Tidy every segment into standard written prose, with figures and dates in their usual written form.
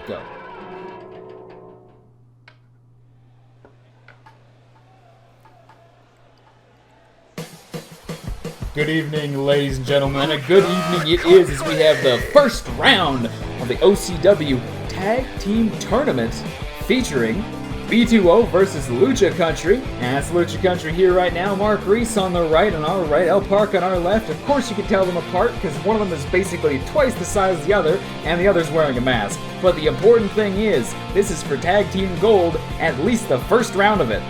Go. Good evening, ladies and gentlemen. A good evening it is as we have the first round of the OCW Tag Team Tournament featuring B2O versus Lucha Country. And it's Lucha Country here right now. Mark Reese on the right, on our right, El Park on our left. Of course you can tell them apart because one of them is basically twice the size of the other and the other's wearing a mask. But the important thing is, this is for Tag Team Gold, at least the first round of it.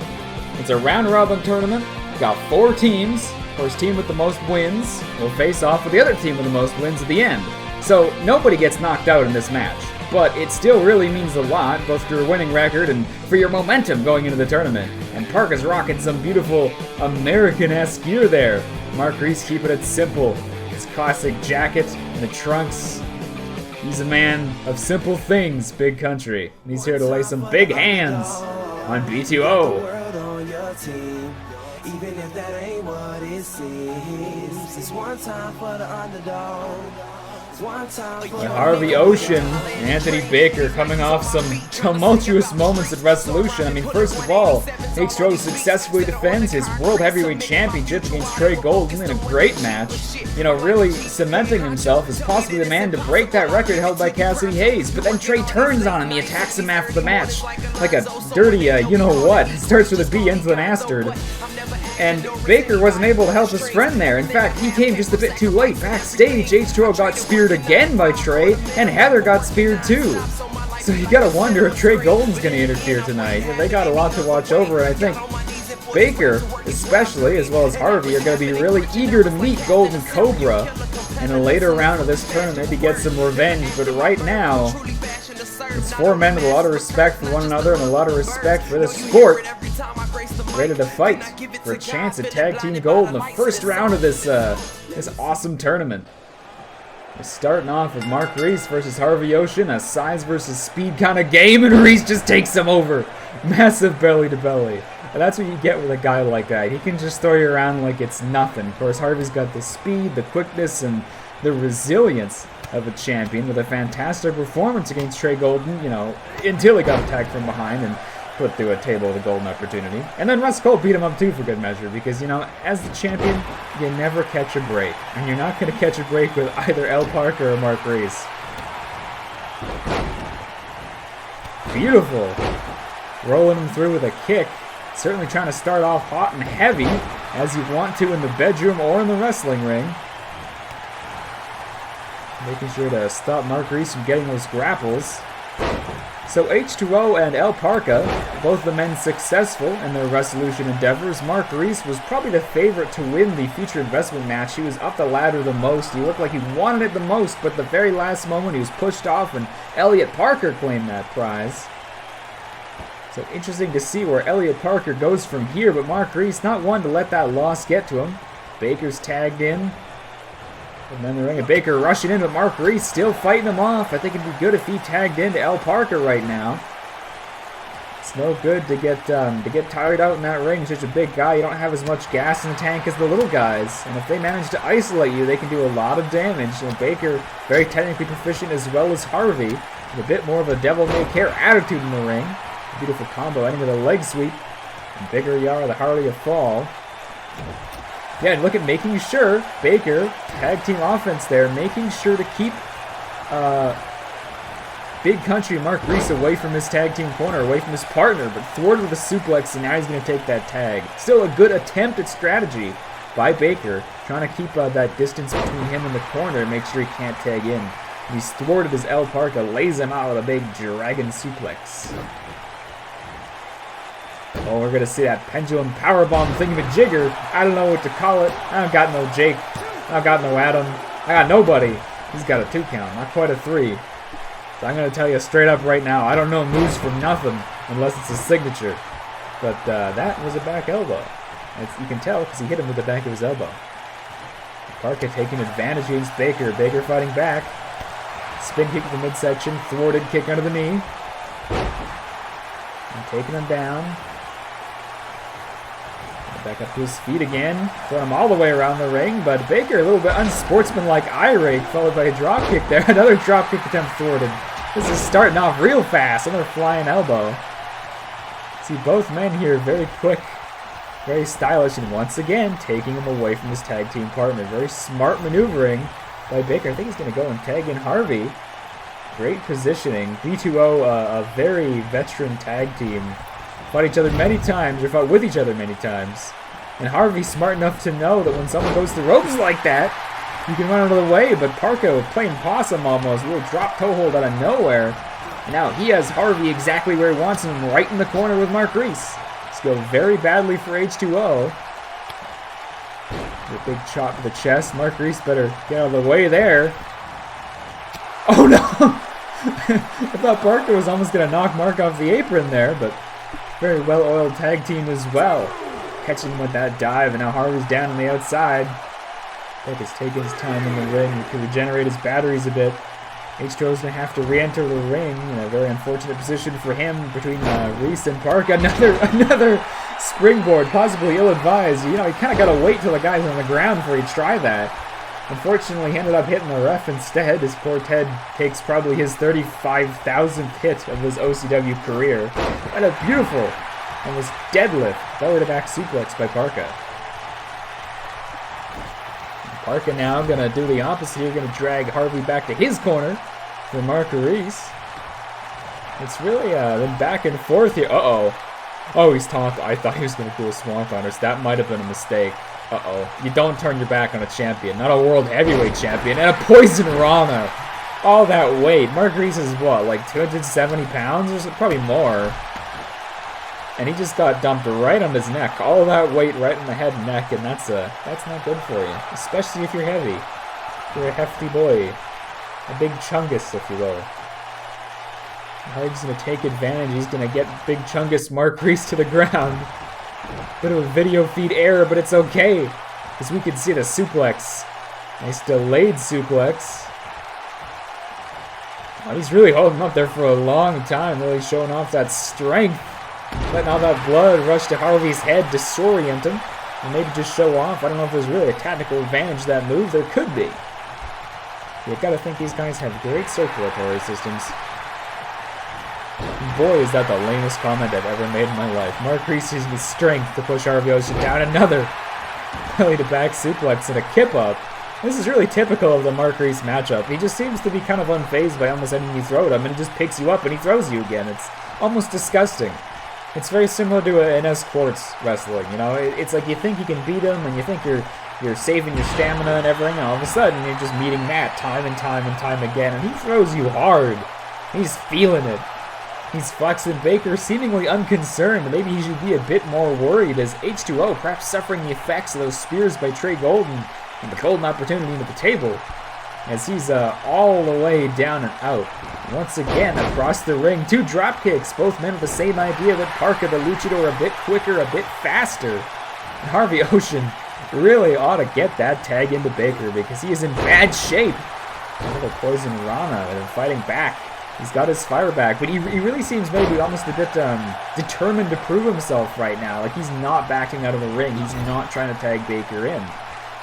It's a round-robin tournament. Got 4 teams. First team with the most wins will face off with the other team with the most wins at the end. So nobody gets knocked out in this match, but it still really means a lot, both for your winning record and for your momentum going into the tournament. And Park is rocking some beautiful American-esque gear there. Mark Reese keeping it simple. His classic jacket and the trunks. He's a man of simple things, Big Country. And he's here to lay some big hands on B2O. Even if that ain't what it seems, it's one time for the underdog. Harvey Ocean and Anthony Baker coming off some tumultuous moments at Resolution. I mean, first of all, H2O successfully defends his World Heavyweight Championship against Trey Golden in a great match. You know, really cementing himself as possibly the man to break that record held by Cassidy Hayes. But then Trey turns on him. He attacks him after the match like a dirty, you-know-what. It starts with a B, ends with an astard. And Baker wasn't able to help his friend there. In fact, he came just a bit too late. Backstage, H2O got speared again by Trey, and Heather got speared too. So you gotta wonder if Trey Golden's gonna interfere tonight. They got a lot to watch over, and I think Baker, especially, as well as Harvey, are gonna be really eager to meet Golden Cobra in a later round of this tournament to get some revenge. But right now, it's 4 men with a lot of respect for one another and a lot of respect for the sport, ready to fight for a chance at Tag Team Gold in the first round of this awesome tournament. We're starting off with Mark Reese versus Harvey Ocean, a size versus speed kind of game, and Reese just takes him over. Massive belly to belly. And that's what you get with a guy like that. He can just throw you around like it's nothing. Of course, Harvey's got the speed, the quickness, and the resilience of a champion with a fantastic performance against Trey Golden, you know, until he got attacked from behind and put through a table with a golden opportunity. And then Russ Cole beat him up too for good measure because, you know, as the champion, you never catch a break. And you're not going to catch a break with either El Parker or Mark Reese. Beautiful. Rolling him through with a kick. Certainly trying to start off hot and heavy, as you want to in the bedroom or in the wrestling ring. Making sure to stop Mark Reese from getting those grapples. So H2O and El Parka, both the men successful in their Resolution endeavors. Mark Reese was probably the favorite to win the featured investment match. He was up the ladder the most. He looked like he wanted it the most, but the very last moment he was pushed off and Elliot Parker claimed that prize. So interesting to see where Elliot Parker goes from here, but Mark Reese not one to let that loss get to him. Baker's tagged in. And then the ring of Baker rushing in, but Mark Reese still fighting him off. I think it'd be good if he tagged into El Parker right now. It's no good to get tired out in that ring. Such a big guy, you don't have as much gas in the tank as the little guys. And if they manage to isolate you, they can do a lot of damage. And Baker, very technically proficient as well as Harvey, with a bit more of a devil-may-care attitude in the ring. A beautiful combo ending with a leg sweep. And Bigger Yar, the Harley of Fall. Yeah, and look at making sure, Baker, tag team offense there, making sure to keep Big Country Mark Reese away from his tag team corner, away from his partner, but thwarted with a suplex, and now he's going to take that tag. Still a good attempt at strategy by Baker, trying to keep that distance between him and the corner and make sure he can't tag in. And he's thwarted as El Parka lays him out with a big dragon suplex. Oh, we're going to see that pendulum powerbomb thingamajigger. I don't know what to call it. I don't got no Jake. I don't got no Adam. I got nobody. He's got a 2 count, not quite a 3. So I'm going to tell you straight up right now, I don't know moves from nothing unless it's a signature. But that was a back elbow. You can tell because he hit him with the back of his elbow. Parker taking advantage against Baker. Baker fighting back. Spin kick to the midsection. Thwarted kick under the knee. And taking him down. Back up to his feet again. Throwing him all the way around the ring. But Baker, a little bit unsportsmanlike eye rake, followed by a drop kick there. Another drop kick attempt thwarted. This is starting off real fast. Another flying elbow. See, both men here very quick, very stylish, and once again taking him away from his tag team partner. Very smart maneuvering by Baker. I think he's going to go and tag in Harvey. Great positioning. B2O, a very veteran tag team. Fought each other many times, or fought with each other many times. And Harvey's smart enough to know that when someone goes to ropes like that, you can run out of the way. But Parko playing possum almost. A little drop toe hold out of nowhere. And now he has Harvey exactly where he wants him, right in the corner with Mark Reese. It's going very badly for H2O. A big chop to the chest. Mark Reese better get out of the way there. Oh no! I thought Parker was almost going to knock Mark off the apron there, but very well-oiled tag team as well. Catching him with that dive, and now Harvey's down on the outside. Parker's taking his time in the ring. He can regenerate his batteries a bit. H2O's going to have to re-enter the ring in a very unfortunate position for him between Reese and Park. Another springboard, possibly ill-advised. You know, he kind of got to wait till the guy's on the ground before he try that. Unfortunately, he ended up hitting the ref instead. His poor Ted takes probably his 35,000th hit of his OCW career. And a beautiful, almost deadlift, belly-to-back suplex by Parka. Parka now going to do the opposite here, going to drag Harvey back to his corner for Mark Reese. It's really been back and forth here. Uh-oh. Oh, he's taunted. I thought he was going to do a Swamp on us. That might have been a mistake. Uh-oh. You don't turn your back on a champion, not a world heavyweight champion, and a Poison Rana. All that weight. Mark Reese is what, like 270 pounds or something? Probably more. And he just got dumped right on his neck. All that weight right in the head and neck, and that's not good for you. Especially if you're heavy. If you're a hefty boy. A big chungus, if you will. Hardy's going to take advantage. He's going to get big chungus Mark Reese to the ground. Bit of a video feed error, but it's okay. Because we can see the suplex. Nice delayed suplex. Oh, he's really holding up there for a long time. Really showing off that strength. Letting all that blood rush to Harvey's head, disorient him, and maybe just show off. I don't know if there's really a tactical advantage to that move. There could be. You've got to think these guys have great circulatory systems. Boy, is that the lamest comment I've ever made in my life. Mark Reese uses his strength to push Harvey Ocean down. Another belly-to-back suplex and a kip-up. This is really typical of the Mark Reese matchup. He just seems to be kind of unfazed by almost anything you throw at him, and he just picks you up and he throws you again. It's almost disgusting. It's very similar to an S Quartz wrestling, you know? It's like you think you can beat him, and you think you're saving your stamina and everything, and all of a sudden you're just meeting that time and time and time again, and he throws you hard. He's feeling it. He's flexing Baker, seemingly unconcerned. Maybe he should be a bit more worried as H2O perhaps suffering the effects of those spears by Trey Golden and the golden opportunity at the table as he's all the way down and out. Once again, across the ring, two drop kicks. Both men with the same idea that Parker, the luchador, a bit quicker, a bit faster. And Harvey Ocean really ought to get that tag into Baker because he is in bad shape. Another Poison Rana and fighting back. He's got his fire back, but he really seems maybe almost a bit determined to prove himself right now. Like he's not backing out of the ring. He's not trying to tag Baker in.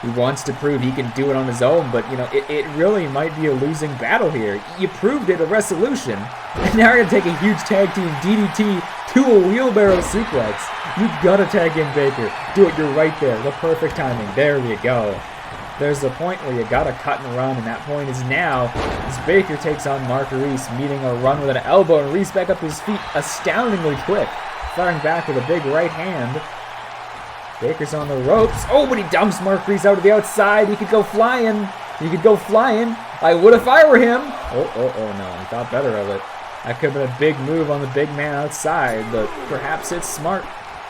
He wants to prove he can do it on his own, but you know it really might be a losing battle here. You proved it at Resolution, and now you're gonna take a huge tag team DDT to a wheelbarrow suplex. You gotta tag in Baker. Do it. You're right there. The perfect timing. There you go. There's the point where you gotta cut and run, and that point is now as Baker takes on Mark Reese, meeting a run with an elbow, and Reese back up his feet astoundingly quick, firing back with a big right hand. Baker's on the ropes. Oh, but he dumps Mark Reese out to the outside. He could go flying. He could go flying. I would if I were him. Oh, no. He thought better of it. That could have been a big move on the big man outside, but perhaps it's smart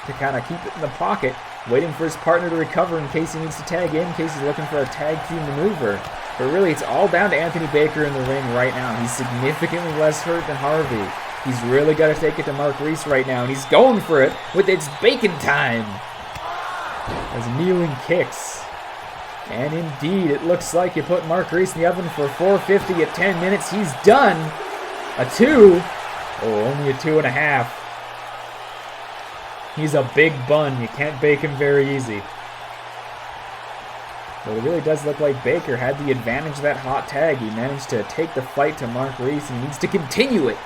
to kind of keep it in the pocket, waiting for his partner to recover in case he needs to tag in case he's looking for a tag team maneuver. But really, it's all down to Anthony Baker in the ring right now. He's significantly less hurt than Harvey. He's really got to take it to Mark Reese right now, and he's going for it with its bacon time. As kneeling kicks. And indeed, it looks like you put Mark Reese in the oven for 450 at 10 minutes. He's done. A 2. Oh, only a 2.5. He's a big bun. You can't bake him very easy. But it really does look like Baker had the advantage of that hot tag. He managed to take the fight to Mark Reese, and he needs to continue it.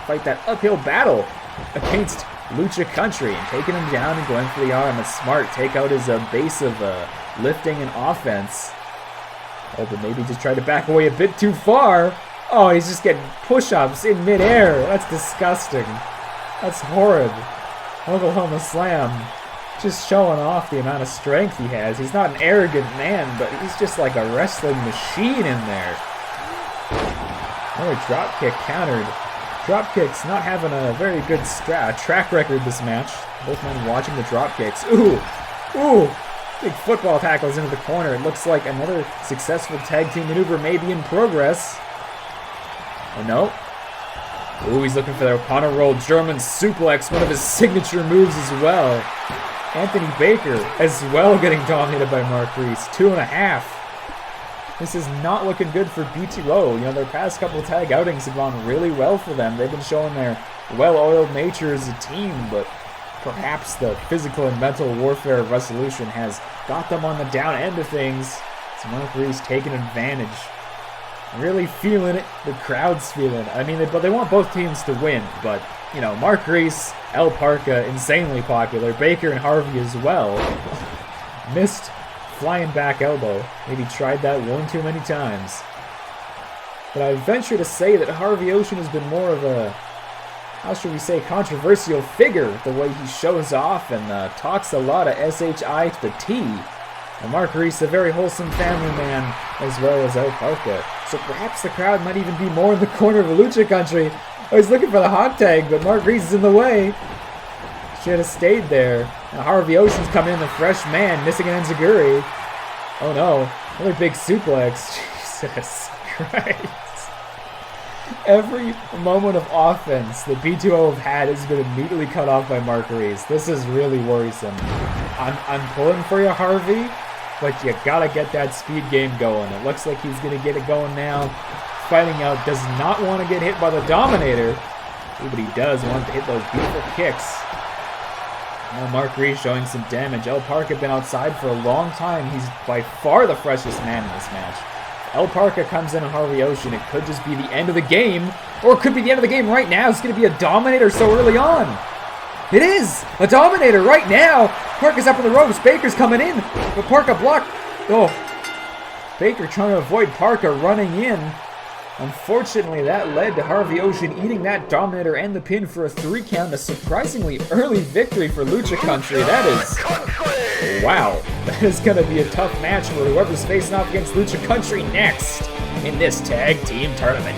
Fight that uphill battle against Lucha Country, and taking him down and going for the arm. A smart take out his base of lifting and offense. Oh, but maybe just tried to back away a bit too far. Oh, he's just getting push-ups in midair. That's disgusting. That's horrid. Oklahoma Slam. Just showing off the amount of strength he has. He's not an arrogant man, but he's just like a wrestling machine in there. Another dropkick countered. Dropkicks not having a very good track record this match. Both men watching the dropkicks. Ooh! Ooh! Big football tackles into the corner. It looks like another successful tag team maneuver may be in progress. Oh no. Ooh, he's looking for the upon a roll German suplex, one of his signature moves as well. Anthony Baker as well getting dominated by Mark Reese. 2.5. This is not looking good for B2O. You know, their past couple of tag outings have gone really well for them. They've been showing their well-oiled nature as a team, but perhaps the physical and mental warfare of Resolution has got them on the down end of things. So Mark Reese taking advantage. Really feeling it. The crowd's feeling it. I mean, they want both teams to win, but, you know, Mark Reese, El Parca, insanely popular. Baker and Harvey as well. Missed flying back elbow. Maybe tried that one too many times. But I venture to say that Harvey Ocean has been more of a, how should we say, controversial figure. The way he shows off and talks a lot of SHI to the T. And Mark Reese, a very wholesome family man, as well as El Parca. So perhaps the crowd might even be more in the corner of the Lucha Country. I was looking for the hot tag, but Mark Reese is in the way. Should have stayed there. Now Harvey Ocean's coming in, the fresh man, missing an enziguri. Oh no, another big suplex. Jesus Christ. Every moment of offense that B2O have had has been immediately cut off by Mark Reese. This is really worrisome. I'm pulling for you, Harvey, but you gotta get that speed game going. It looks like he's gonna get it going now. Fighting out, does not want to get hit by the Dominator, but he does want to hit those beautiful kicks. Now Mark Reese showing some damage. El Parca been outside for a long time. He's by far the freshest man in this match. El Parca comes in on Harvey Ocean. It could just be the end of the game, or it could be the end of the game right now. It's going to be a Dominator so early on. It is a Dominator right now. Parca's up on the ropes. Baker's coming in, but Parca blocked. Oh, Baker trying to avoid Parca running in. Unfortunately, that led to Harvey Ocean eating that Dominator and the pin for a 3 count. A surprisingly early victory for Lucha Country. That is, wow, that is going to be a tough match for whoever's facing off against Lucha Country next in this tag team tournament.